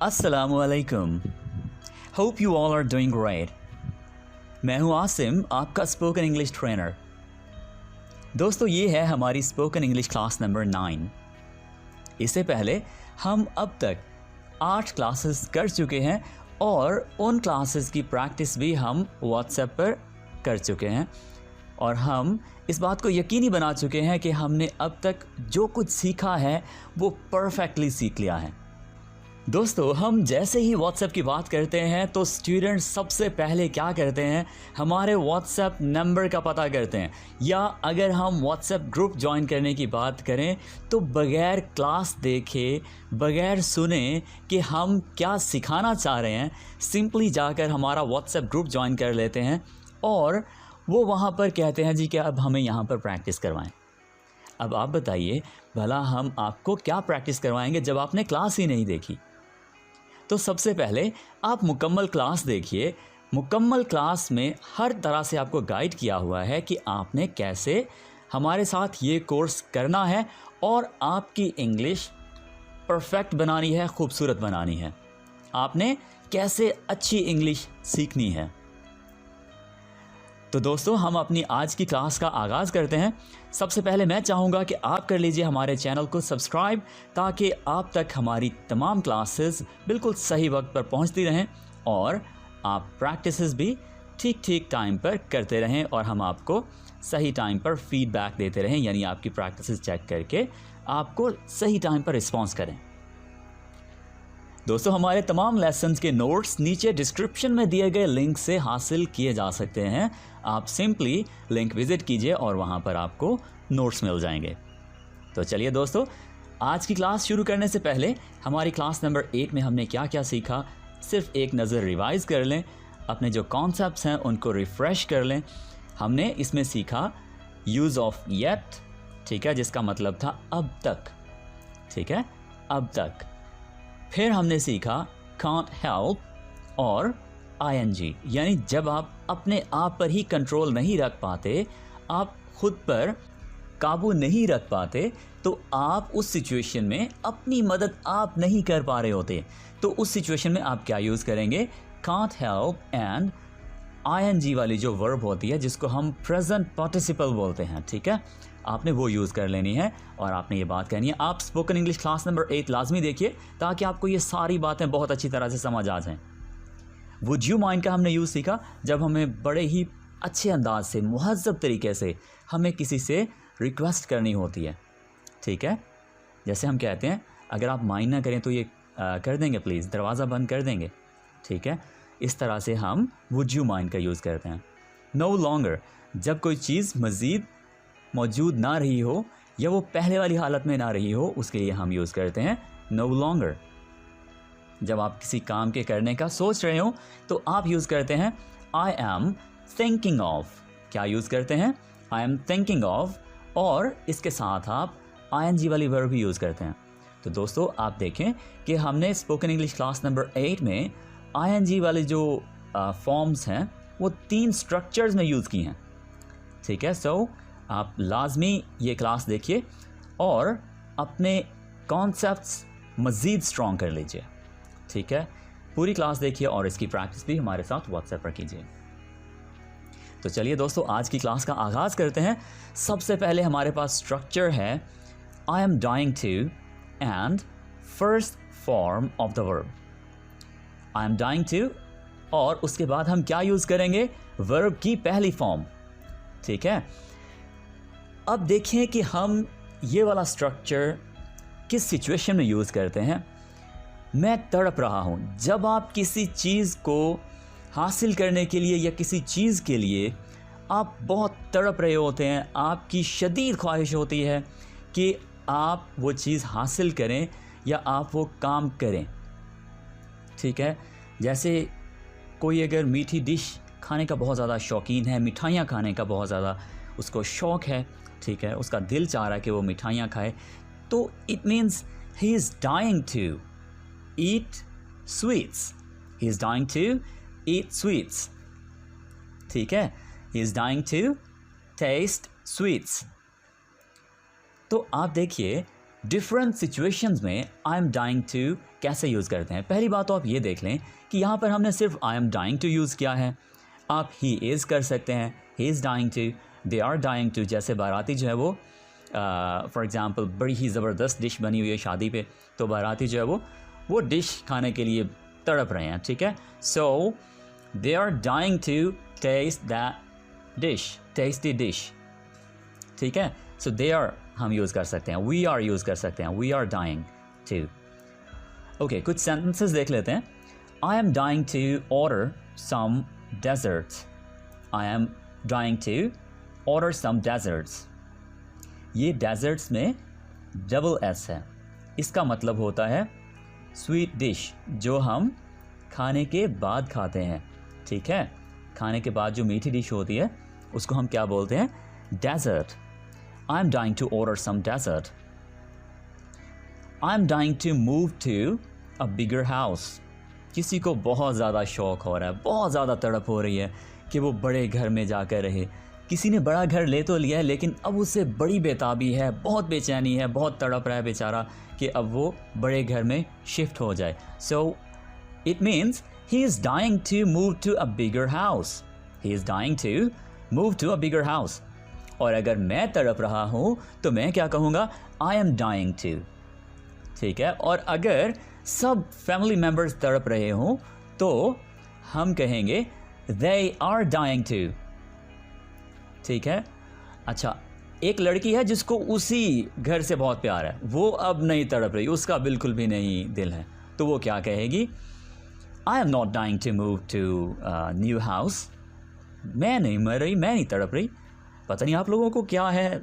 अस्सलामुअलैकुम। Hope you all are doing great. मैं हूं आसिम, आपका स्पोकन इंग्लिश ट्रेनर। दोस्तों, ये है हमारी स्पोकन इंग्लिश क्लास नंबर 9। इससे पहले हम अब तक 8 क्लासेस कर चुके हैं और उन क्लासेस की प्रैक्टिस भी हम व्हाट्सएप पर कर चुके हैं और हम इस बात को यकीनी बना चुके हैं कि हमने अब तक जो कुछ सीखा है वो परफेक्टली सीख लिया है। दोस्तों, हम जैसे ही व्हाट्सएप की बात करते हैं तो स्टूडेंट्स सबसे पहले क्या करते हैं, हमारे व्हाट्सएप नंबर का पता करते हैं, या अगर हम व्हाट्सएप ग्रुप ज्वाइन करने की बात करें तो बगैर क्लास देखे, बगैर सुने कि हम क्या सिखाना चाह रहे हैं, सिंपली जाकर हमारा व्हाट्सएप ग्रुप ज्वाइन कर लेते हैं और वो वहाँ पर कहते हैं जी कि अब हमें यहाँ पर प्रैक्टिस करवाएं। अब आप बताइए, भला हम आपको क्या प्रैक्टिस करवाएंगे जब आपने क्लास ही नहीं देखी। तो सबसे पहले आप मुकम्मल क्लास देखिए। मुकम्मल क्लास में हर तरह से आपको गाइड किया हुआ है कि आपने कैसे हमारे साथ ये कोर्स करना है और आपकी इंग्लिश परफेक्ट बनानी है, खूबसूरत बनानी है। आपने कैसे अच्छी इंग्लिश सीखनी है। तो दोस्तों, हम अपनी आज की क्लास का आगाज़ करते हैं। सबसे पहले मैं चाहूँगा कि आप कर लीजिए हमारे चैनल को सब्सक्राइब, ताकि आप तक हमारी तमाम क्लासेस बिल्कुल सही वक्त पर पहुँचती रहें और आप प्रैक्टिसेस भी ठीक टाइम पर करते रहें और हम आपको सही टाइम पर फीडबैक देते रहें, यानी आपकी प्रैक्टिसेस चेक करके आपको सही टाइम पर रिस्पॉन्स करें। दोस्तों, हमारे तमाम लेसन्स के नोट्स नीचे डिस्क्रिप्शन में दिए गए लिंक से हासिल किए जा सकते हैं। आप सिंपली लिंक विजिट कीजिए और वहां पर आपको नोट्स मिल जाएंगे। तो चलिए दोस्तों, आज की क्लास शुरू करने से पहले हमारी क्लास नंबर 8 में हमने क्या क्या सीखा, सिर्फ एक नज़र रिवाइज कर लें, अपने जो कॉन्सेप्ट्स हैं उनको रिफ़्रेश कर लें। हमने इसमें सीखा यूज़ ऑफ येट, ठीक है, जिसका मतलब था अब तक, ठीक है, अब तक। फिर हमने सीखा can't help और ing, यानी जब आप अपने आप पर ही कंट्रोल नहीं रख पाते, आप खुद पर काबू नहीं रख पाते, तो आप उस सिचुएशन में अपनी मदद आप नहीं कर पा रहे होते, तो उस सिचुएशन में आप क्या यूज़ करेंगे, can't help एंड ing वाली जो वर्ब होती है जिसको हम प्रेजेंट पार्टिसिपल बोलते हैं, ठीक है, आपने वो यूज़ कर लेनी है और आपने ये बात कहनी है। आप स्पोकन इंग्लिश क्लास नंबर 8 लाजमी देखिए ताकि आपको ये सारी बातें बहुत अच्छी तरह से समझ आ जाएं। वुड यू माइंड का हमने यूज़ सीखा जब हमें बड़े ही अच्छे अंदाज से, मुहज़्ज़ब तरीके से हमें किसी से रिक्वेस्ट करनी होती है, ठीक है। जैसे हम कहते हैं, अगर आप माइंड ना करें तो ये कर देंगे प्लीज़, दरवाज़ा बंद कर देंगे, ठीक है। इस तरह से हम वुड यू माइंड का यूज़ करते हैं। नो लॉन्गर, जब कोई चीज़ मज़ीद मौजूद ना रही हो या वो पहले वाली हालत में ना रही हो, उसके लिए हम यूज़ करते हैं नो लॉन्गर। जब आप किसी काम के करने का सोच रहे हो तो आप यूज़ करते हैं आई एम थिंकिंग ऑफ। क्या यूज़ करते हैं, आई एम थिंकिंग ऑफ, और इसके साथ आप ing वाली वर्ब भी यूज़ करते हैं। तो दोस्तों, आप देखें कि हमने स्पोकन इंग्लिश क्लास नंबर 8 में ing वाले जो फॉर्म्स हैं वो 3 स्ट्रक्चर्स में यूज़ की हैं, ठीक है। सो आप लाजमी ये क्लास देखिए और अपने कॉन्सेप्ट्स मज़ीद स्ट्रॉन्ग कर लीजिए, ठीक है। पूरी क्लास देखिए और इसकी प्रैक्टिस भी हमारे साथ व्हाट्सएप पर कीजिए। तो चलिए दोस्तों, आज की क्लास का आगाज़ करते हैं। सबसे पहले हमारे पास स्ट्रक्चर है I am dying to and first form of the verb. I am dying to और उसके बाद हम क्या यूज़ करेंगे, वर्ब की पहली फॉर्म, ठीक है। अब देखें कि हम ये वाला स्ट्रक्चर किस सिचुएशन में यूज़ करते हैं। मैं तड़प रहा हूँ, जब आप किसी चीज़ को हासिल करने के लिए या किसी चीज़ के लिए आप बहुत तड़प रहे होते हैं, आपकी शदीद ख्वाहिश होती है कि आप वो चीज़ हासिल करें या आप वो काम करें, ठीक है। जैसे कोई अगर मीठी डिश खाने का बहुत ज़्यादा शौकीन है, मिठाइयाँ खाने का बहुत ज़्यादा उसको शौक़ है, ठीक है, उसका दिल चाह रहा है कि वो मिठाइयाँ खाए, तो it means he is dying to eat sweets, he is dying to eat sweets, ठीक है, he is dying to taste sweets. तो आप देखिए, डिफरेंट सिचुएशंस में आई एम डाइंग टू कैसे यूज़ करते हैं। पहली बात तो आप ये देख लें कि यहाँ पर हमने सिर्फ I am dying to use किया है। आप ही इज़ कर सकते हैं, he is dying to, they are dying to. जैसे बाराती जो है वो फॉर एग्ज़ाम्पल बड़ी ही ज़बरदस्त डिश बनी हुई है शादी पे, तो बाराती जो है वो डिश खाने के लिए तड़प रहे हैं, ठीक है। So they are dying to taste that dish, tasty dish, ठीक है। सो दे आर हम यूज़ कर सकते हैं, वी आर यूज़ कर सकते हैं, we are dying to. Okay, कुछ सेंटेंसेस देख लेते हैं। I am dying to order some desserts, I am dying to order some desserts. ये डेजर्ट्स में डबल एस है, इसका मतलब होता है स्वीट डिश, जो हम खाने के बाद खाते हैं, ठीक है। खाने के बाद जो मीठी डिश होती है उसको हम क्या बोलते हैं, dessert. I am dying to order some dessert. I am dying to move to a bigger house. किसी को बहुत ज़्यादा शौक़ हो रहा है, बहुत ज़्यादा तड़प हो रही है कि वो बड़े घर में जाकर रहे। किसी ने बड़ा घर ले तो लिया है लेकिन अब उससे बड़ी बेताबी है, बहुत बेचैनी है, बहुत तड़प रहा है बेचारा कि अब वो बड़े घर में शिफ्ट हो जाए। So it means he is dying to move to a bigger house, he is dying to move to a bigger house. और अगर मैं तड़प रहा हूँ तो मैं क्या कहूँगा, आई एम डाइंग टू, ठीक है। और अगर सब फैमिली मेम्बर्स तड़प रहे हों तो हम कहेंगे they are dying to, ठीक है। अच्छा, एक लड़की है जिसको उसी घर से बहुत प्यार है, वो अब नहीं तड़प रही, उसका बिल्कुल भी नहीं दिल है, तो वो क्या कहेगी, I am not dying to move to new house. मैं नहीं मर रही, मैं नहीं तड़प रही। पता नहीं आप लोगों को क्या है,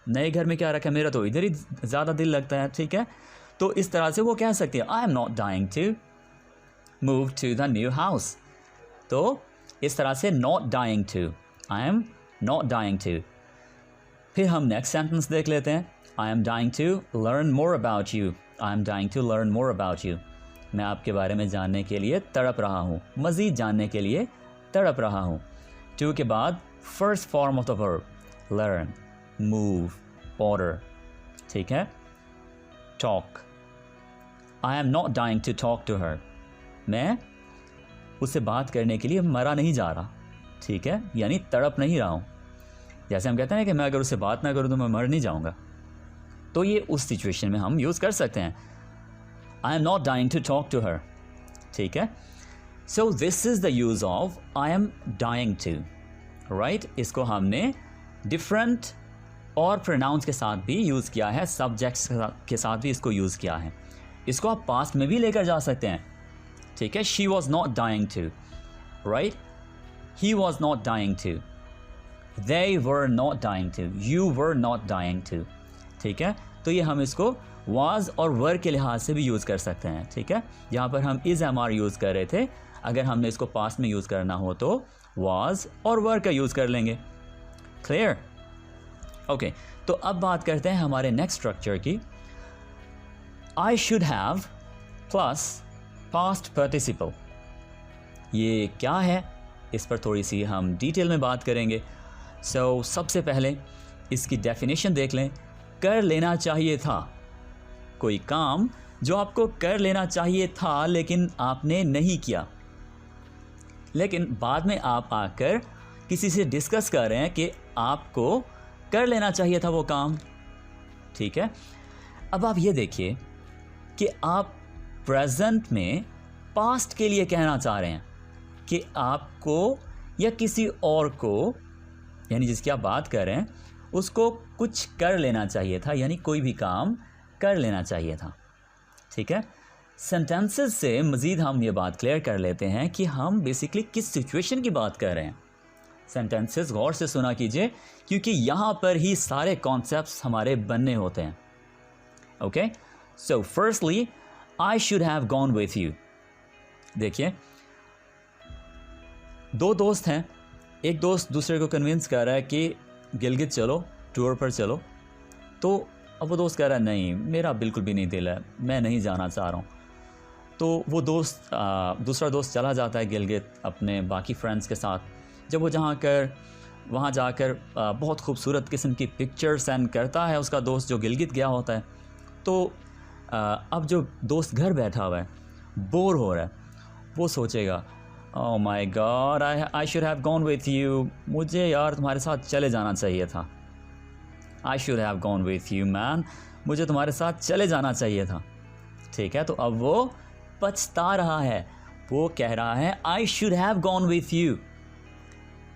नए घर में क्या रखा है, मेरा तो इधर ही ज़्यादा दिल लगता है, ठीक है। तो इस तरह से वो कह सकती है, I am not dying to move to the new house. तो इस तरह से not dying to, I am not dying to. फिर हम नेक्स्ट सेंटेंस देख लेते हैं। I am dying to learn more about you, I am dying to learn more about you. मैं आपके बारे में जानने के लिए तड़प रहा हूँ, मज़ीद जानने के लिए तड़प रहा हूँ। टू के बाद first form of the verb, learn, move, order, ठीक है। Talk, I am not dying to talk to her. मैं उससे बात करने के लिए मरा नहीं जा रहा, ठीक है, यानी तड़प नहीं रहा हूँ। जैसे हम कहते हैं कि मैं अगर उससे बात ना करूँ तो मैं मर नहीं जाऊँगा, तो ये उस सिचुएशन में हम यूज़ कर सकते हैं, I am not dying to talk to her, ठीक है। So this is the use of I am dying to, right. इसको हमने डिफरेंट और प्रोनाउंस के साथ भी यूज़ किया है, सब्जेक्ट्स के साथ भी इसको यूज़ किया है। इसको आप पास्ट में भी लेकर जा सकते हैं, ठीक है। She was not dying to, right, he was not dying to, they were not dying to, you were not dying to, ठीक है। तो ये हम इसको was और were के लिहाज से भी यूज़ कर सकते हैं, ठीक है। यहाँ पर हम is am are यूज़ कर रहे थे, अगर हमने इसको पास्ट में यूज़ करना हो तो was और were का यूज़ कर लेंगे। क्लियर? ओके, तो अब बात करते हैं हमारे नेक्स्ट स्ट्रक्चर की। I should have plus past participle। ये क्या है, इस पर थोड़ी सी हम डिटेल में बात करेंगे। सबसे पहले इसकी डेफिनेशन देख लें। कर लेना चाहिए था, कोई काम जो आपको कर लेना चाहिए था लेकिन आपने नहीं किया, लेकिन बाद में आप आकर किसी से डिस्कस कर रहे हैं कि आपको कर लेना चाहिए था वो काम, ठीक है। अब आप ये देखिए कि आप प्रेजेंट में पास्ट के लिए कहना चाह रहे हैं कि आपको या किसी और को, यानी जिसकी आप बात कर रहे हैं, उसको कुछ कर लेना चाहिए था, यानी कोई भी काम कर लेना चाहिए था, ठीक है। सेंटेंसेस से मज़ीद हम ये बात क्लियर कर लेते हैं कि हम बेसिकली किस सिचुएशन की बात कर रहे हैं। सेंटेंसेस गौर से सुना कीजिए, क्योंकि यहाँ पर ही सारे कॉन्सेप्ट्स हमारे बनने होते हैं। Okay, so firstly I should have gone with you. देखिए, दो दोस्त हैं, एक दोस्त दूसरे को कन्विंस कर रहा है कि गिलगित चलो, टूर पर चलो, तो अब वो दोस्त कह रहा है नहीं, मेरा बिल्कुल भी नहीं दिल है, मैं नहीं जाना चाह रहा हूँ। तो वो दोस्त दूसरा दोस्त चला जाता है गिलगित अपने बाकी फ्रेंड्स के साथ। जब वो वहाँ जाकर बहुत खूबसूरत किस्म की पिक्चर सेंड करता है उसका दोस्त जो गिलगित गया होता है, तो अब जो दोस्त घर बैठा हुआ है, बोर हो रहा है, वो सोचेगा oh my God I should have gone with you, मुझे यार तुम्हारे साथ चले जाना चाहिए था। आई should have gone with you man, मुझे तुम्हारे साथ चले जाना चाहिए था। ठीक है, तो अब वो पछता रहा है, वो कह रहा है I should have gone with you.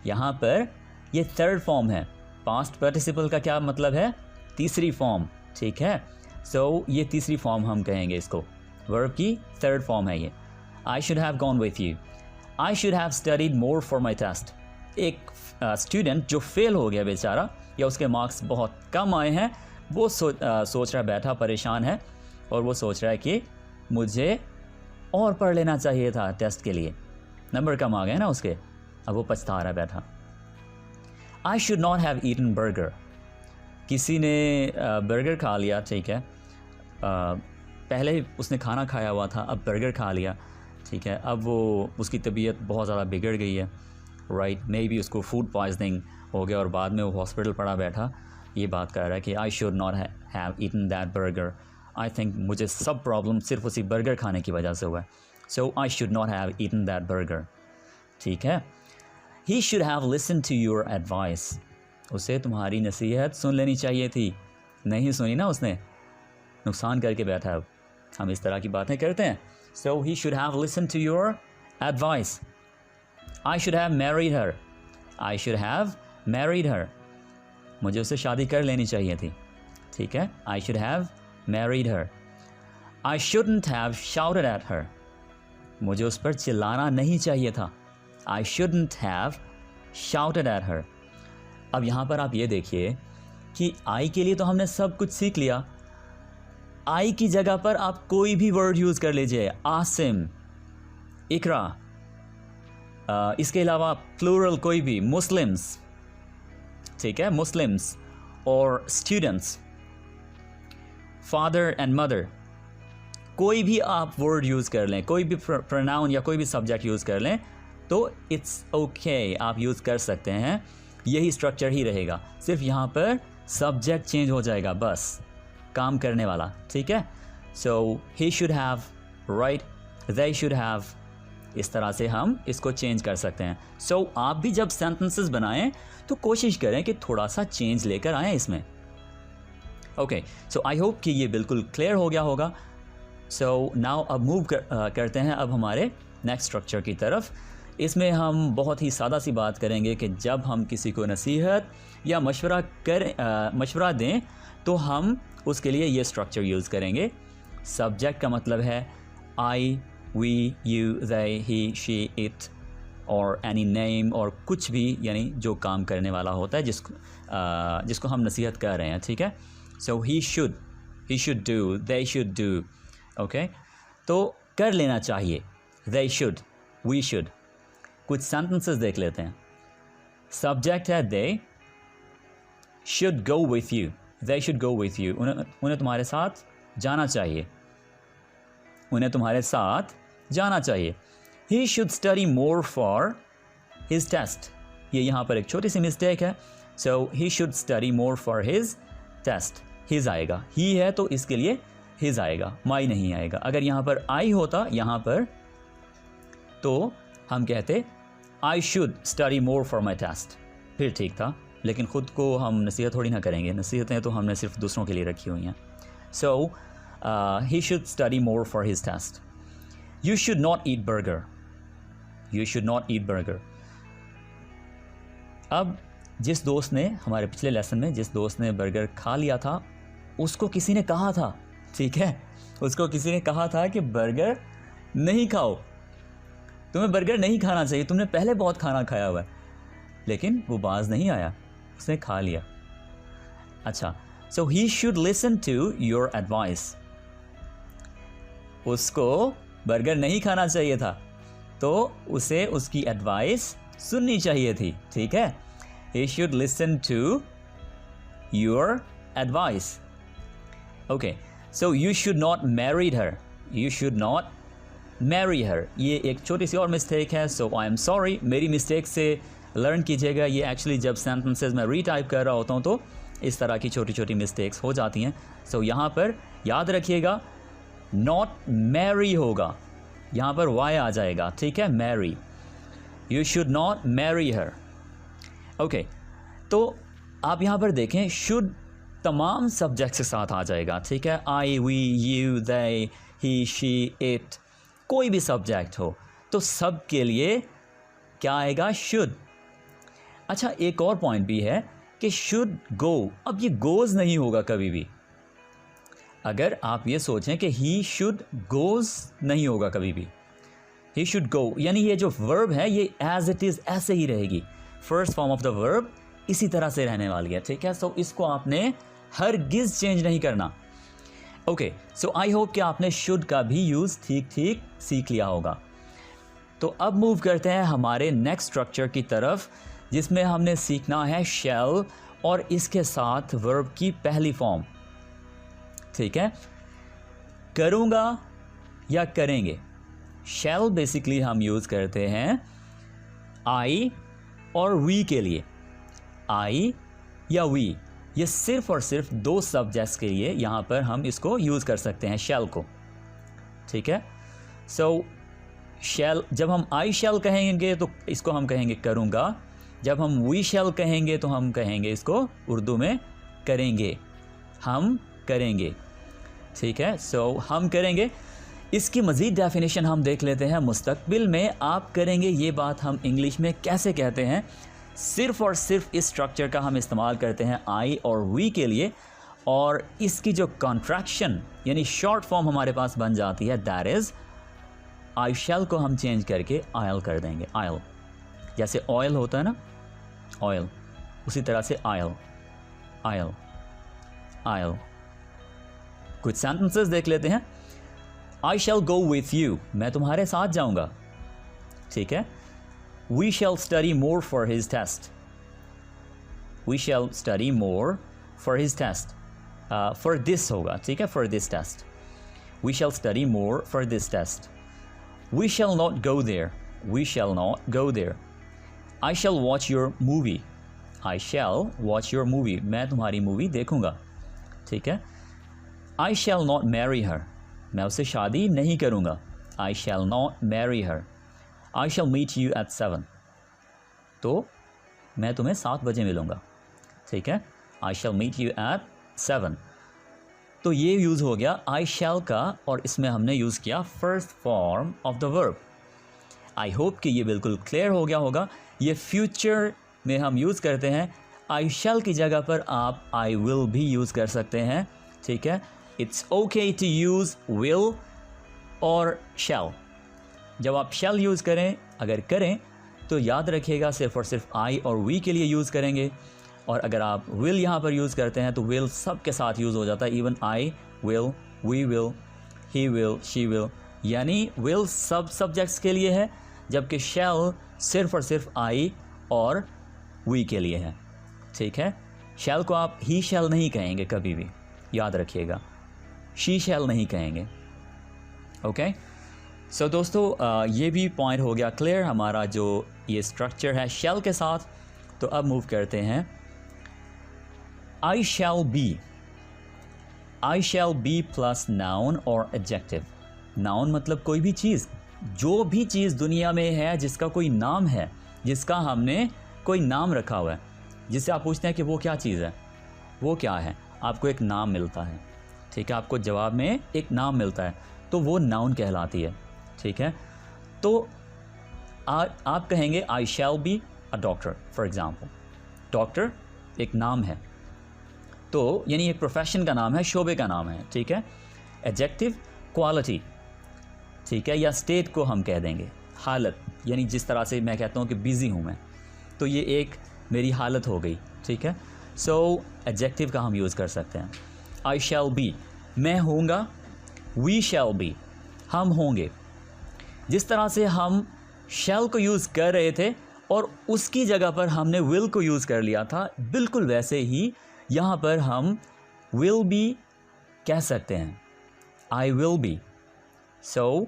यहाँ पर ये थर्ड फॉर्म है। पास्ट पार्टिसिपल का क्या मतलब है? तीसरी फॉर्म। ठीक है, सो ये तीसरी फॉर्म हम कहेंगे इसको, वर्ब की थर्ड फॉर्म है ये। I should have gone with you, I should have studied more for my test. एक स्टूडेंट जो फेल हो गया बेचारा, या उसके मार्क्स बहुत कम आए हैं, वो सोच रहा बैठा परेशान है, और वो सोच रहा है कि मुझे और पढ़ लेना चाहिए था टेस्ट के लिए, नंबर कम आ गए ना उसके। अब वो पछता रहा बैठा। I should not have eaten burger, किसी ने बर्गर खा लिया। ठीक है, पहले उसने खाना खाया हुआ था, अब बर्गर खा लिया। ठीक है, अब वो उसकी तबीयत बहुत ज़्यादा बिगड़ गई है, राइट, मे बी उसको फूड पॉइजनिंग हो गया और बाद में वो हॉस्पिटल पड़ा बैठा ये बात कर रहा है कि I should not have eaten that burger, I think मुझे सब प्रॉब्लम सिर्फ उसी बर्गर खाने की वजह से हुआ है, so I should not have eaten that burger. ठीक है, he should have listen to your advice, उसे तुम्हारी नसीहत सुन लेनी चाहिए थी, नहीं सुनी ना उसने, नुकसान करके बैठा है। हम इस तरह की बातें करते हैं। So he should have listen to your advice. I should have married her, I should have married her, मुझे उससे शादी कर लेनी चाहिए थी। ठीक है, I should have married her. I shouldn't have shouted at her, मुझे उस पर चिल्लाना नहीं चाहिए था। I shouldn't have shouted at her. अब यहाँ पर आप ये देखिए कि आई के लिए तो हमने सब कुछ सीख लिया। आई की जगह पर आप कोई भी वर्ड यूज़ कर लीजिए, आसिम, इकरा, इसके अलावा प्लूरल कोई भी, मुस्लिम्स। ठीक है, मुस्लिम्स और स्टूडेंट्स, फादर एंड मदर, कोई भी आप वर्ड यूज़ कर लें, कोई भी प्रोनाउन या कोई भी सब्जेक्ट यूज़ कर लें तो इट्स ओके, आप यूज़ कर सकते हैं, यही स्ट्रक्चर ही रहेगा, सिर्फ यहाँ पर सब्जेक्ट चेंज हो जाएगा बस, काम करने वाला। ठीक है, so he should have, right, they should have, इस तरह से हम इसको चेंज कर सकते हैं। सो आप भी जब सेंटेंसेस बनाएं तो कोशिश करें कि थोड़ा सा चेंज लेकर आएँ इसमें। ओके, सो आई होप कि ये बिल्कुल क्लियर हो गया होगा। सो नाउ अब मूव करते हैं अब हमारे नेक्स्ट स्ट्रक्चर की तरफ। इसमें हम बहुत ही सादा सी बात करेंगे कि जब हम किसी को नसीहत या मशवरा दें तो हम उसके लिए ये स्ट्रक्चर यूज़ करेंगे। सब्जेक्ट का मतलब है I, we, you, they, he, she, it और एनी नेम और कुछ भी, यानी जो काम करने वाला होता है जिसको हम नसीहत कर रहे हैं। ठीक है, so he should do, they should do. Okay, तो कर लेना चाहिए, दे शुड, वी शुड। कुछ सेंटेंसेस देख लेते हैं। सब्जेक्ट है they should go with you, they should go with you, उन्हें तुम्हारे साथ जाना चाहिए, उन्हें तुम्हारे साथ जाना चाहिए। He should study more for his test, ये यहाँ पर एक छोटी सी मिस्टेक है। So he should study more for his test, his आएगा, ही है तो इसके लिए हिज आएगा, माई नहीं आएगा। अगर यहाँ पर आई होता यहाँ पर तो हम कहते I should study more for my test, फिर ठीक था, लेकिन ख़ुद को हम नसीहत थोड़ी ना करेंगे, नसीहतें तो हमने सिर्फ दूसरों के लिए रखी हुई हैं। So he should study more for his test. You should not eat burger, you should not eat burger. अब जिस दोस्त ने, हमारे पिछले लेसन में जिस दोस्त ने बर्गर खा लिया था, उसको किसी ने कहा था, ठीक है, उसको किसी ने कहा था कि बर्गर नहीं खाओ, तुम्हें बर्गर नहीं खाना चाहिए, तुमने पहले बहुत खाना खाया हुआ है, लेकिन वो बाज नहीं आया, उसने खा लिया। अच्छा, so he should listen to your advice, उसको बर्गर नहीं खाना चाहिए था तो उसे उसकी एडवाइस सुननी चाहिए थी। ठीक है, he should listen to your advice. Okay, so you should not marry her, you should not marry her. ये एक छोटी सी और मिस्टेक है, so I am sorry, मेरी मिस्टेक से लर्न कीजिएगा। ये एक्चुअली जब सेंटेंसेस में रीटाइप कर रहा होता हूँ तो इस तरह की छोटी छोटी मिस्टेक्स हो जाती हैं। सो यहाँ पर याद रखिएगा नॉट मैरी होगा, यहाँ पर वाई आ जाएगा, ठीक है, marry, you should not marry her. Okay, तो आप यहाँ पर देखें शुड तमाम सब्जेक्ट्स के साथ आ जाएगा, ठीक है, I, we, you, they, he, she, it, कोई भी सब्जेक्ट हो तो सब के लिए क्या आएगा, शुड। अच्छा, एक और पॉइंट भी है कि शुड गो, अब ये गोज़ नहीं होगा कभी भी। अगर आप ये सोचें कि ही शुड गोज़ नहीं होगा कभी भी, ही शुड गो, यानी ये जो वर्ब है ये एज इट इज़ ऐसे ही रहेगी, first form of the verb इसी तरह से रहने वाली है, ठीक है। सो इसको आपने हरगिज़ चेंज नहीं करना। ओके, सो आई होप कि आपने शुड का भी यूज़ ठीक ठीक सीख लिया होगा। तो अब मूव करते हैं हमारे नेक्स्ट स्ट्रक्चर की तरफ, जिसमें हमने सीखना है शैल और इसके साथ वर्ब की पहली फॉर्म, ठीक है, करूँगा या करेंगे। शैल बेसिकली हम यूज़ करते हैं आई और वी के लिए, आई या वी, ये सिर्फ और सिर्फ दो सब्जेक्ट्स के लिए यहाँ पर हम इसको यूज़ कर सकते हैं शैल को, ठीक है। सो शैल, जब हम आई शैल कहेंगे तो इसको हम कहेंगे करूँगा, जब हम वी शैल कहेंगे तो हम कहेंगे इसको उर्दू में करेंगे, हम करेंगे, ठीक है। सो हम करेंगे, इसकी मज़ीद डेफिनेशन हम देख लेते हैं। मुस्तकबिल में आप करेंगे ये बात हम इंग्लिश में कैसे कहते हैं, सिर्फ़ और सिर्फ इस स्ट्रक्चर का हम इस्तेमाल करते हैं आई और वी के लिए, और इसकी जो कॉन्ट्रैक्शन यानी शॉर्ट फॉर्म हमारे पास बन जाती है, दैट इज़ आई शैल को हम चेंज करके आयल कर देंगे, आयल, जैसे ऑयल होता है ना, ऑयल, उसी तरह से आयल, आयल, आयल। कुछ सेंटेंसेस देख लेते हैं। I shell go with you, मैं तुम्हारे साथ जाऊंगा, ठीक है। We shall study more for his test, we shall study more for his test, for this होगा, ठीक है, for this test, we shall study more for this test. We shall not go there, we shall not go there. I shall watch your movie, I shall watch your movie, मैं तुम्हारी movie देखूंगा, ठीक है। I shall not marry हर, मैं उससे शादी नहीं करूँगा, I shall not marry her. I shall meet you at 7, तो मैं तुम्हें 7 बजे मिलूँगा, ठीक है, I shall meet you at 7। तो ये यूज़ हो गया आई शैल का, और इसमें हमने यूज़ किया first form of the verb. I hope कि ये बिल्कुल क्लियर हो गया होगा। ये फ्यूचर में हम यूज़ करते हैं, आई शैल की जगह पर आप आई विल भी यूज़ कर सकते हैं, ठीक है। It's okay to use will और शैल। जब आप शैल यूज़ करें, अगर करें तो याद रखिएगा सिर्फ और सिर्फ आई और वी के लिए यूज़ करेंगे, और अगर आप विल यहाँ पर यूज़ करते हैं तो विल सब के साथ यूज़ हो जाता है, even I will, we will, he will, she will, यानी विल सब सब्जेक्ट्स के लिए है, जबकि शैल सिर्फ और सिर्फ आई और वी के लिए है, ठीक है। शैल को आप ही शैल नहीं कहेंगे कभी भी, याद रखिएगा, शी शैल नहीं कहेंगे, ओके। सो दोस्तों ये भी पॉइंट हो गया क्लियर हमारा जो ये स्ट्रक्चर है शैल के साथ। तो अब मूव करते हैं I shall be. I shall be plus noun और एडजेक्टिव। नाउन मतलब कोई भी चीज़, जो भी चीज़ दुनिया में है जिसका कोई नाम है, जिसका हमने कोई नाम रखा हुआ है, जिससे आप पूछते हैं कि वो क्या चीज़ है, वो क्या है, आपको एक नाम मिलता है, ठीक है, आपको जवाब में एक नाम मिलता है, तो वो नाउन कहलाती है, ठीक है। तो आप कहेंगे I shall be a doctor for example. Doctor एक नाम है, तो यानी एक प्रोफेशन का नाम है, शोबे का नाम है, ठीक है। एडजेक्टिव क्वालिटी, ठीक है, या स्टेट को हम कह देंगे हालत, यानी जिस तरह से मैं कहता हूँ कि बिज़ी हूँ मैं, तो ये एक मेरी हालत हो गई, ठीक है। सो एडजेक्टिव का हम यूज़ कर सकते हैं। आई शैल बी, मैं होऊंगा, वी शैल बी, हम होंगे। जिस तरह से हम शैल को यूज़ कर रहे थे और उसकी जगह पर हमने विल को यूज़ कर लिया था, बिल्कुल वैसे ही यहाँ पर हम विल बी कह सकते हैं, आई will B. So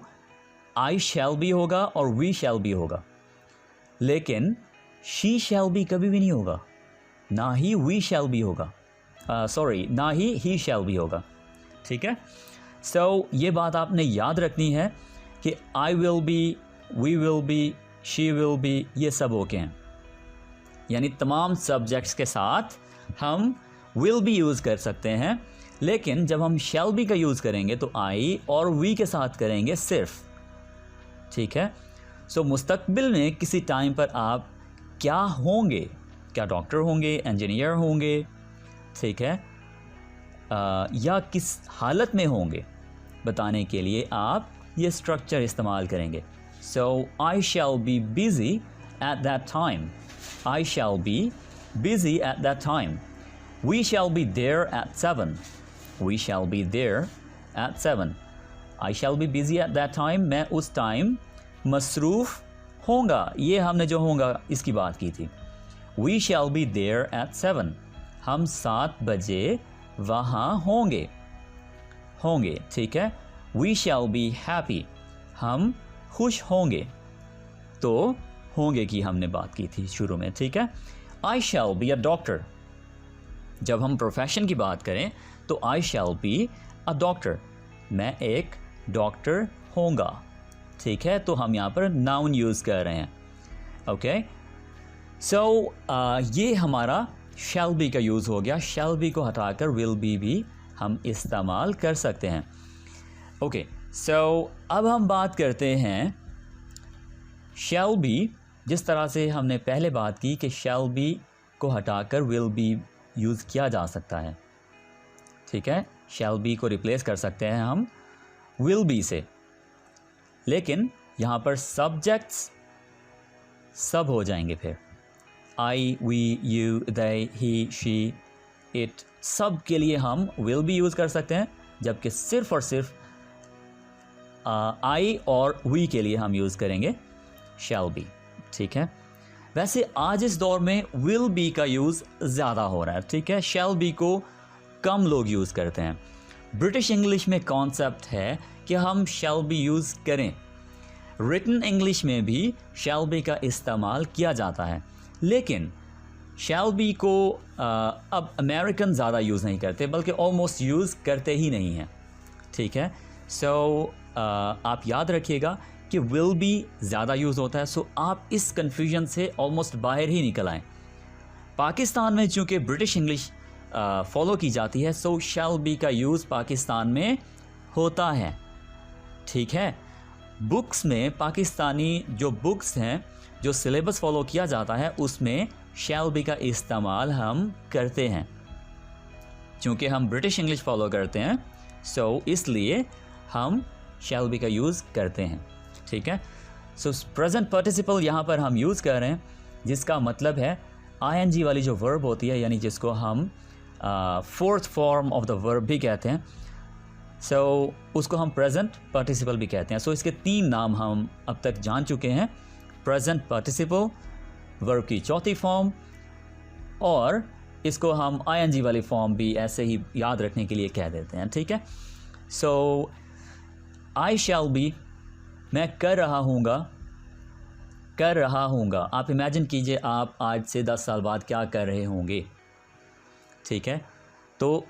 I shall B होगा और वी शैल बी होगा, लेकिन शी शैल बी कभी भी नहीं होगा, ना ही वी शैल बी होगा, सॉरी, ना ही शैल बी होगा, ठीक है। सो ये बात आपने याद रखनी है कि I will be, we will be, she will be, ये सब ओके हैं, यानी तमाम सब्जेक्ट्स के साथ हम विल बी यूज़ कर सकते हैं, लेकिन जब हम शैल बी का यूज़ करेंगे तो आई और वी के साथ करेंगे सिर्फ, ठीक है। सो मुस्तकबिल में किसी टाइम पर आप क्या होंगे, क्या डॉक्टर होंगे, इंजीनियर होंगे, ठीक है, या किस हालत में होंगे, बताने के लिए आप ये स्ट्रक्चर इस्तेमाल करेंगे। So I shall be busy at that time, I shall be busy at that time, we shall be there at 7, we shall be there at 7, I shall be busy at that time, मैं उस time मसरूफ़ होगा, ये हमने जो होगा इसकी बात की थी। We shall be there at 7, हम 7 बजे वहाँ होंगे, ठीक है। वी शैल बी हैप्पी, हम खुश होंगे, तो होंगे की हमने बात की थी शुरू में, ठीक है। I shall be a doctor, जब हम प्रोफेशन की बात करें तो आई शैल बी अ डॉक्टर, मैं एक डॉक्टर होऊंगा, ठीक है। तो हम यहाँ पर नाउन यूज़ कर रहे हैं, ओके। सो ये हमारा शैल बी का यूज़ हो गया। शैल बी को हटाकर विल बी भी हम इस्तेमाल कर सकते हैं, ओके। सो अब हम बात करते हैं शैल बी, जिस तरह से हमने पहले बात की कि शैल बी को हटाकर विल बी यूज़ किया जा सकता है, ठीक है। शैल बी को रिप्लेस कर सकते हैं हम विल बी से, लेकिन यहाँ पर सब्जेक्ट्स सब हो जाएंगे फिर, I, we, you, they, he, she, it, सब के लिए हम विल बी यूज़ कर सकते हैं, जबकि सिर्फ और सिर्फ आई और वी के लिए हम यूज़ करेंगे शैल बी, ठीक है। वैसे आज इस दौर में विल बी का यूज़ ज़्यादा हो रहा है, ठीक है। शैल बी को कम लोग यूज़ करते हैं। ब्रिटिश इंग्लिश में कॉन्सेप्ट है कि हम शैल बी यूज़ करें, रिटन इंग्लिश में भी शैल बी का इस्तेमाल किया जाता है, लेकिन शैल बी को अब अमेरिकन ज़्यादा यूज़ नहीं करते, बल्कि ऑलमोस्ट यूज़ करते ही नहीं हैं, ठीक है। सो आप याद रखिएगा कि विल बी ज़्यादा यूज़ होता है। सो आप इस कन्फ्यूजन से ऑलमोस्ट बाहर ही निकल आएँ। पाकिस्तान में चूँकि ब्रिटिश इंग्लिश फॉलो की जाती है, सो शैल बी का यूज़ पाकिस्तान में होता है, ठीक है। बुक्स में, पाकिस्तानी जो बुक्स हैं, जो सिलेबस फॉलो किया जाता है, उसमें शैल बी का इस्तेमाल हम करते हैं। चूँकि हम ब्रिटिश इंग्लिश फॉलो करते हैं, सो इसलिए हम शैल बी का यूज़ करते हैं, ठीक है। सो प्रेजेंट पार्टिसिपल यहाँ पर हम यूज़ कर रहे हैं, जिसका मतलब है आईएनजी वाली जो वर्ब होती है, यानी जिसको हम fourth form of the verb भी कहते हैं, सो उसको हम प्रेजेंट पार्टिसिपल भी कहते हैं। सो इसके 3 नाम हम अब तक जान चुके हैं, प्रेजेंट पार्टिसिपल, वर्ब की चौथी फॉर्म, और इसको हम आईएनजी वाली फॉर्म भी ऐसे ही याद रखने के लिए कह देते हैं, ठीक है। सो आई शैल बी, मैं कर रहा हूँगा। आप इमेजिन कीजिए आप आज से 10 साल बाद क्या कर रहे होंगे, ठीक है। तो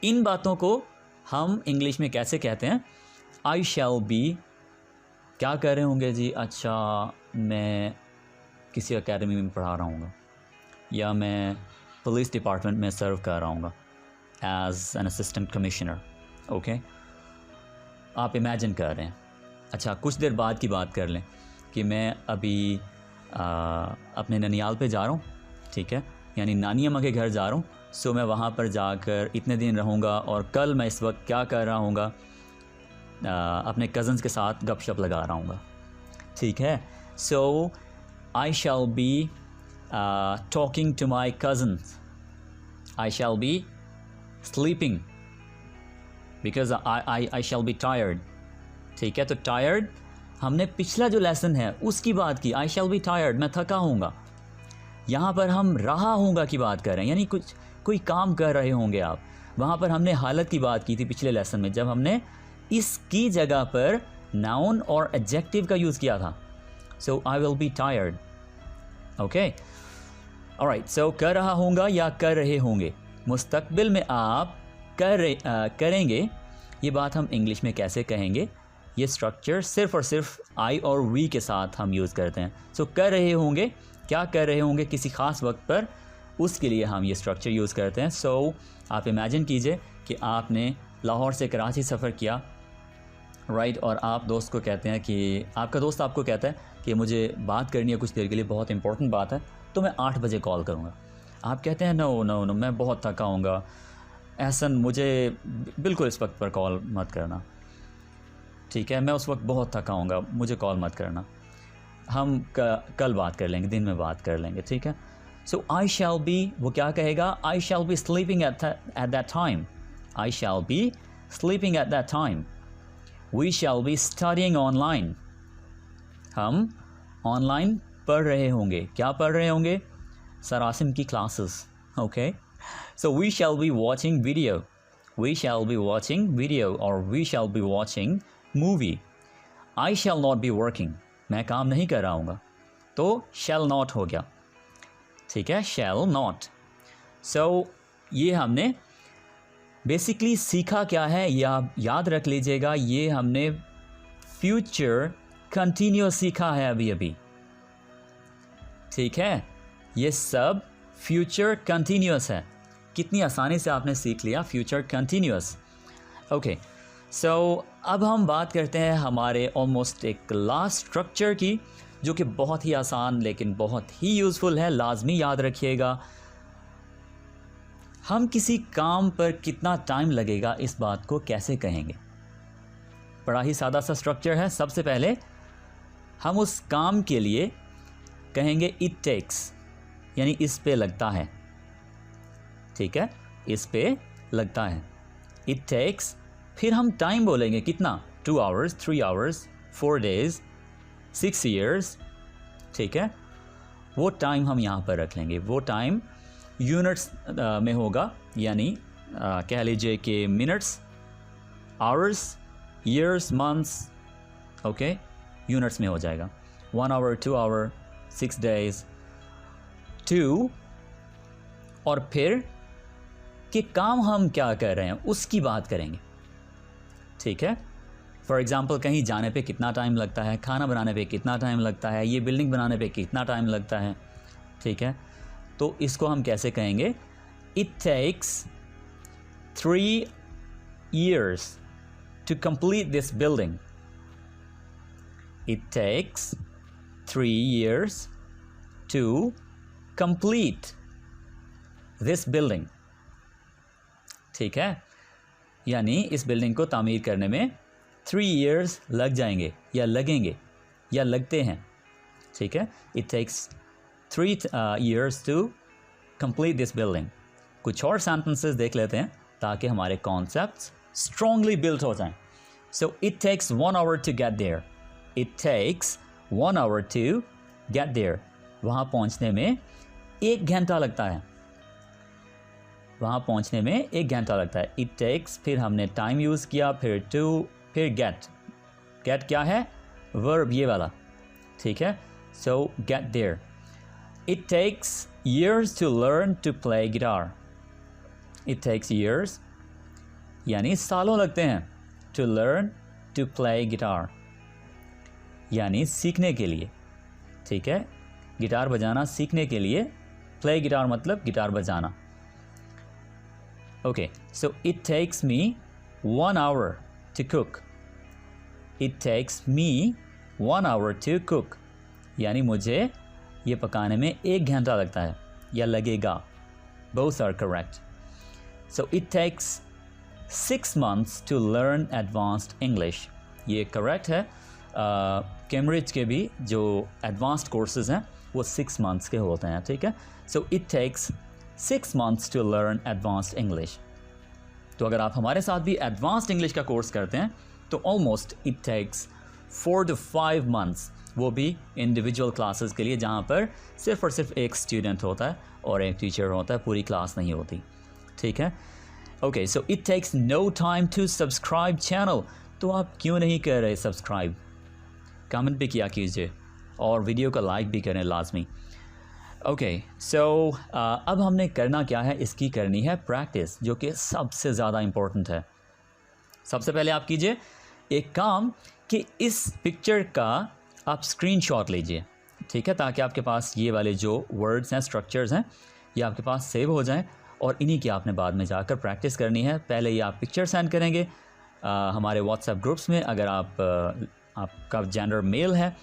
इन बातों को हम इंग्लिश में कैसे कहते हैं? आई शैल बी, क्या कर रहे होंगे जी? अच्छा, मैं किसी एकेडमी में पढ़ा रहा हूँगा, या मैं पुलिस डिपार्टमेंट में सर्व कर रहा हूँगा as an assistant commissioner, okay. आप इमेजिन कर रहे हैं। अच्छा, कुछ देर बाद की बात कर लें कि मैं अभी अपने ननियाल पे जा रहा हूँ, ठीक है, यानी नानी अम्मा के घर जा रहा हूँ। सो मैं वहाँ पर जाकर इतने दिन रहूँगा, और कल मैं इस वक्त क्या कर रहा हूँगा, अपने कज़न्स के साथ गपशप लगा रहा हूँगा, ठीक है। So I shall be talking to my cousins, I shall be sleeping because I shall be tired, ठीक है। तो टायर्ड हमने पिछला जो लेसन है उसकी बात की, आई शैल बी टायर्ड, मैं थका हूँगा। यहाँ पर हम रहा हूँगा की बात कर रहे हैं, यानी कोई काम कर रहे होंगे आप। वहाँ पर हमने हालत की बात की थी पिछले लेसन में, जब हमने इसकी जगह पर नाउन और एडजेक्टिव का यूज़ किया था। So I will be tired, okay, alright. सो कर रहा हूँगा या कर रहे होंगे, मुस्तकबिल में आप करेंगे, ये बात हम इंग्लिश में कैसे कहेंगे? ये स्ट्रक्चर सिर्फ़ और सिर्फ आई और वी के साथ हम यूज़ करते हैं। सो कर रहे होंगे, क्या कर रहे होंगे किसी ख़ास वक्त पर, उसके लिए हम ये स्ट्रक्चर यूज़ करते हैं। सो आप इमेजिन कीजिए कि आपने लाहौर से कराची सफ़र किया, राइट, और आप दोस्त को कहते हैं कि आपका दोस्त आपको कहता है कि मुझे बात करनी है कुछ देर के लिए, बहुत इंपॉर्टेंट बात है, तो मैं 8 बजे कॉल करूँगा। आप कहते हैं नो नो नो, मैं बहुत थका हूँगा एहसन, मुझे बिल्कुल इस वक्त पर कॉल मत करना, ठीक है, मैं उस वक्त बहुत थका हूँगा, मुझे कॉल मत करना, हम कल बात कर लेंगे, दिन में बात कर लेंगे, ठीक है। सो आई शैल बी, वो क्या कहेगा? I shall be sleeping at that time, I shall be sleeping at that time. We shall be studying online, हम ऑनलाइन पढ़ रहे होंगे। क्या पढ़ रहे होंगे? सर आसिम की classes, okay. So we shall be watching video, we shall be watching video, और we shall be watching movie. I shall not be working, मैं काम नहीं कर रहा हूँगा, तो शैल नॉट हो गया, ठीक है, शैल नॉट। सो ये हमने बेसिकली सीखा क्या है, या याद रख लीजिएगा, ये हमने फ्यूचर कंटिन्यूस सीखा है अभी, ठीक है, ये सब फ्यूचर कंटिन्यूस है। कितनी आसानी से आपने सीख लिया फ्यूचर कंटिन्यूस, ओके। सो अब हम बात करते हैं हमारे ऑलमोस्ट एक लास्ट स्ट्रक्चर की, जो कि बहुत ही आसान लेकिन बहुत ही यूज़फुल है, लाजमी याद रखिएगा। हम किसी काम पर कितना टाइम लगेगा, इस बात को कैसे कहेंगे? बड़ा ही सादा सा स्ट्रक्चर है। सबसे पहले हम उस काम के लिए कहेंगे इट टेक्स, यानी इस पे लगता है, ठीक है, इस पे लगता है, इट टेक्स। फिर हम टाइम बोलेंगे कितना, 2 आवर्स, 3 आवर्स, 4 डेज, 6 ईयर्स, ठीक है, वो टाइम हम यहाँ पर रख लेंगे। वो टाइम यूनिट्स में होगा, यानी कह लीजिए कि minutes, hours, years, months, okay, units में हो जाएगा। 1 आवर, 2 आवर, 6 डेज, 2, और फिर कि काम हम क्या कर रहे हैं उसकी बात करेंगे, ठीक है। फॉर एग्ज़ाम्पल कहीं जाने पे कितना टाइम लगता है, खाना बनाने पे कितना टाइम लगता है, ये बिल्डिंग बनाने पे कितना टाइम लगता है, ठीक है, तो इसको हम कैसे कहेंगे? It takes 3 years to complete this building. It takes 3 years to complete this building. ठीक है, यानी इस बिल्डिंग को तामीर करने में 3 years लग जाएंगे, या लगेंगे, या लगते हैं, ठीक है। It takes 3 years to complete this building. कुछ और sentences देख लेते हैं ताकि हमारे concepts strongly built हो जाएं. So it takes 1 hour to get there. It takes 1 hour to get there. वहाँ पहुँचने में 1 घंटा लगता है. वहाँ पहुँचने में 1 घंटा लगता है. It takes, फिर हमने time यूज़ किया, फिर to, फिर get. Get क्या है? Verb ये वाला. ठीक है? So get there. It takes years to learn to play guitar. It takes years, यानी सालों लगते हैं, to learn to play guitar, यानी सीखने के लिए. ठीक है, गिटार बजाना सीखने के लिए, play guitar मतलब गिटार बजाना. Okay, so it takes me 1 hour to cook. It takes me 1 hour to cook, यानी मुझे ये पकाने में 1 घंटा लगता है या लगेगा. Both are correct. So it takes 6 months to learn advanced English. ये correct है. कैम्ब्रिज के भी जो advanced courses हैं वो 6 months के होते हैं. ठीक है. So it takes 6 months to learn advanced English. तो अगर आप हमारे साथ भी advanced English का कोर्स करते हैं तो almost it takes 4 to 5 months, वो भी इंडिविजुअल क्लासेस के लिए जहाँ पर सिर्फ और सिर्फ एक स्टूडेंट होता है और एक टीचर होता है, पूरी क्लास नहीं होती. ठीक है. Okay, so it takes no time to subscribe channel. तो आप क्यों नहीं कर रहे सब्सक्राइब? कमेंट भी किया कीजिए और वीडियो का लाइक भी करें लाजमी. ओके सो अब हमने करना क्या है, इसकी करनी है प्रैक्टिस, जो कि सबसे ज़्यादा इम्पोर्टेंट है। सबसे पहले आप कीजिए एक काम कि इस पिक्चर का आप स्क्रीनशॉट लीजिए, ठीक है, ताकि आपके पास ये वाले जो वर्ड्स हैं, स्ट्रक्चर्स हैं, ये आपके पास सेव हो जाएं और इन्हीं की आपने बाद में जाकर प्रैक्टिस करनी है। पहले ये आप पिक्चर सेंड करेंगे हमारे व्हाट्सएप ग्रुप्स में। अगर आपका जेंडर मेल है,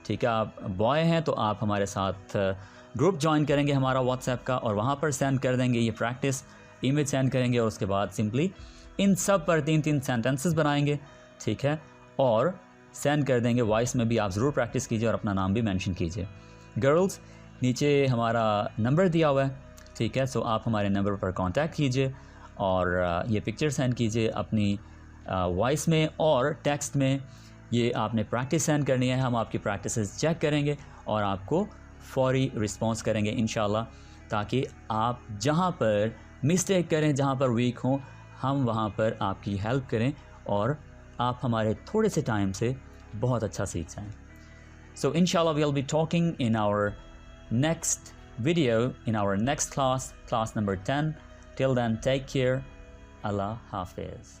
ठीक है, आप बॉय हैं, तो आप हमारे साथ ग्रुप ज्वाइन करेंगे हमारा व्हाट्सएप का और वहाँ पर सेंड कर देंगे ये प्रैक्टिस, इमेज सेंड करेंगे और उसके बाद सिंपली इन सब पर 3-3 सेंटेंसेस बनाएंगे, ठीक है, और सेंड कर देंगे। वॉइस में भी आप ज़रूर प्रैक्टिस कीजिए और अपना नाम भी मेंशन कीजिए। गर्ल्स, नीचे हमारा नंबर दिया हुआ है, ठीक है, सो आप हमारे नंबर पर कांटेक्ट कीजिए और ये पिक्चर सेंड कीजिए अपनी वॉइस में और टेक्स्ट में। ये आपने प्रैक्टिस सेंड करनी है, हम आपकी प्रैक्टिसेस चेक करेंगे और आपको फौरी रिस्पॉन्स करेंगे इंशाल्लाह, ताकि आप जहाँ पर मिस्टेक करें, जहाँ पर वीक हों, हम वहाँ पर आपकी हेल्प करें और आप हमारे थोड़े से टाइम से बहुत अच्छा सीख जाएं। सो इंशाल्लाह we will be talking in our next video in our next class number 10. Till then, take care. Allah Hafiz.